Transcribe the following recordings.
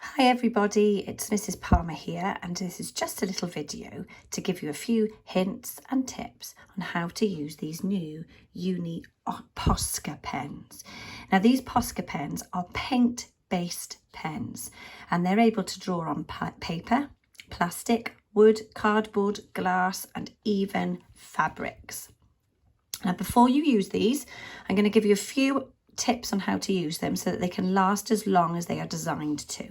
Hi everybody, it's Mrs. Palmer here, and this is just a little video to give you a few hints and tips on how to use these new Uni POSCA pens. Now these POSCA pens are paint-based pens and they're able to draw on paper, plastic, wood, cardboard, glass and even fabrics. Now before you use these, I'm going to give you a few tips on how to use them so that they can last as long as they are designed to.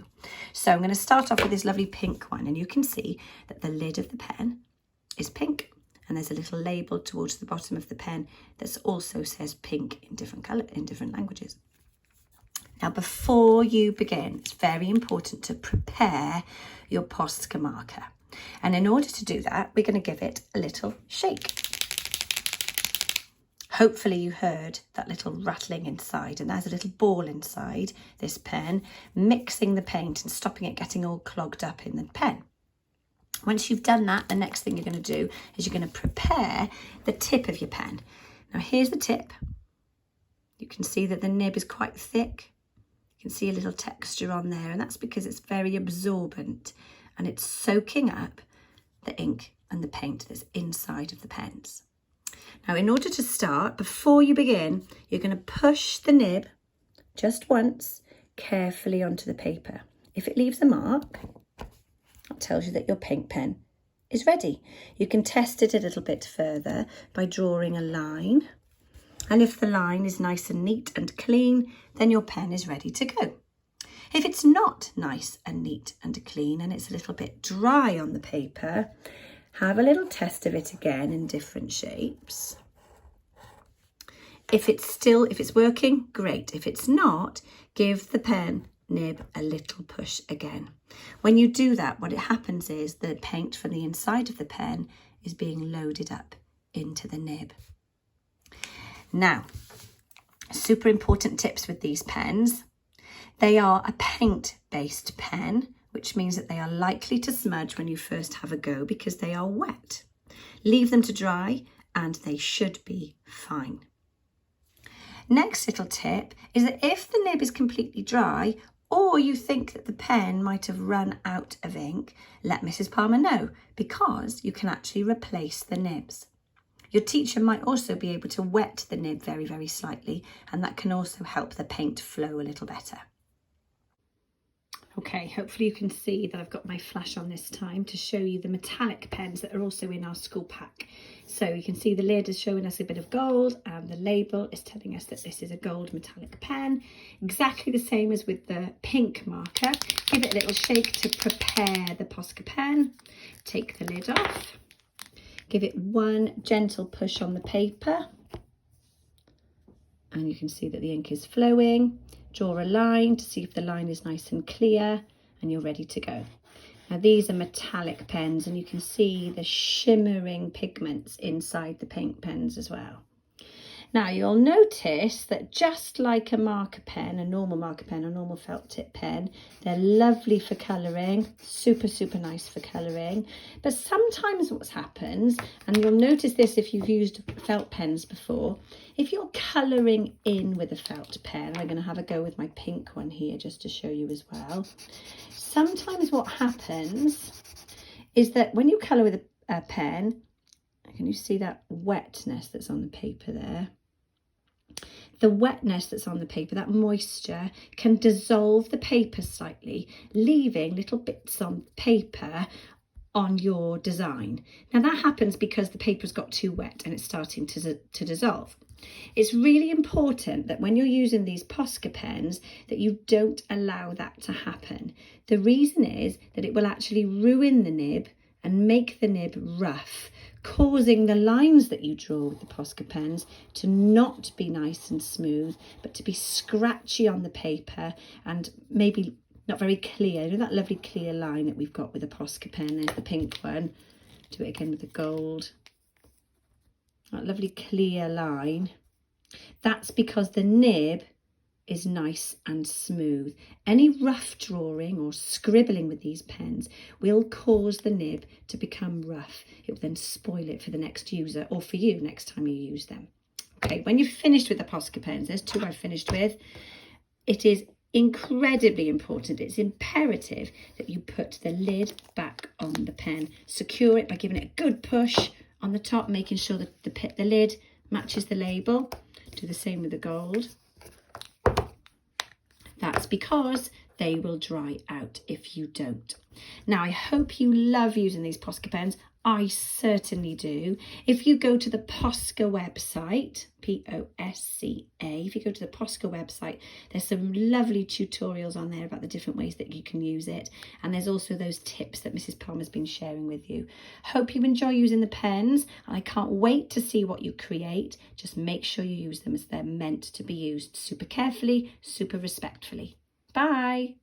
So I'm going to start off with this lovely pink one, and you can see that the lid of the pen is pink and there's a little label towards the bottom of the pen that also says pink in different languages. Now before you begin, it's very important to prepare your POSCA marker, and in order to do that we're going to give it a little shake. Hopefully you heard that little rattling inside, and there's a little ball inside this pen, mixing the paint and stopping it getting all clogged up in the pen. Once you've done that, the next thing you're going to do is you're going to prepare the tip of your pen. Now here's the tip. You can see that the nib is quite thick. You can see a little texture on there, and that's because it's very absorbent and it's soaking up the ink and the paint that's inside of the pens. Now, in order to start, before you begin, you're going to push the nib just once carefully onto the paper. If it leaves a mark, that tells you that your paint pen is ready. You can test it a little bit further by drawing a line. And if the line is nice and neat and clean, then your pen is ready to go. If it's not nice and neat and clean and it's a little bit dry on the paper, have a little test of it again in different shapes. If it's working, great. If it's not, give the pen nib a little push again. When you do that, what happens is the paint from the inside of the pen is being loaded up into the nib. Now, super important tips with these pens. They are a paint-based pen, which means that they are likely to smudge when you first have a go because they are wet. Leave them to dry and they should be fine. Next little tip is that if the nib is completely dry or you think that the pen might have run out of ink, let Mrs. Palmer know, because you can actually replace the nibs. Your teacher might also be able to wet the nib very, very slightly, and that can also help the paint flow a little better. Okay, hopefully you can see that I've got my flash on this time to show you the metallic pens that are also in our school pack. So you can see the lid is showing us a bit of gold and the label is telling us that this is a gold metallic pen. Exactly the same as with the pink marker. Give it a little shake to prepare the POSCA pen. Take the lid off. Give it one gentle push on the paper. And you can see that the ink is flowing. Draw a line to see if the line is nice and clear, and you're ready to go. Now these are metallic pens, and you can see the shimmering pigments inside the paint pens as well. Now you'll notice that just like a marker pen, a normal marker pen, a normal felt tip pen, they're lovely for colouring, super nice for colouring. But sometimes what happens, and you'll notice this if you've used felt pens before, if you're colouring in with a felt pen, I'm going to have a go with my pink one here just to show you as well. Sometimes what happens is that when you colour with a pen, can you see that wetness that's on the paper there? The wetness that's on the paper, that moisture, can dissolve the paper slightly, leaving little bits on paper on your design. Now that happens because the paper's got too wet and it's starting to dissolve. It's really important that when you're using these POSCA pens that you don't allow that to happen. The reason is that it will actually ruin the nib and make the nib rough, causing the lines that you draw with the POSCA pens to not be nice and smooth, but to be scratchy on the paper and maybe not very clear. You know that lovely clear line that we've got with the POSCA pen? There's the pink one. Do it again with the gold. That lovely clear line. That's because the nib is nice and smooth. Any rough drawing or scribbling with these pens will cause the nib to become rough. It will then spoil it for the next user, or for you next time you use them. Okay, when you've finished with the POSCA pens, there's two I've finished with. It is incredibly important, it's imperative that you put the lid back on the pen. Secure it by giving it a good push on the top, making sure that the lid matches the label. Do the same with the gold. That's because they will dry out if you don't. Now, I hope you love using these POSCA pens. I certainly do. If you go to the POSCA website, P-O-S-C-A, if you go to the POSCA website, there's some lovely tutorials on there about the different ways that you can use it. And there's also those tips that Mrs. Palmer's been sharing with you. Hope you enjoy using the pens, and I can't wait to see what you create. Just make sure you use them as they're meant to be used, super carefully, super respectfully. Bye.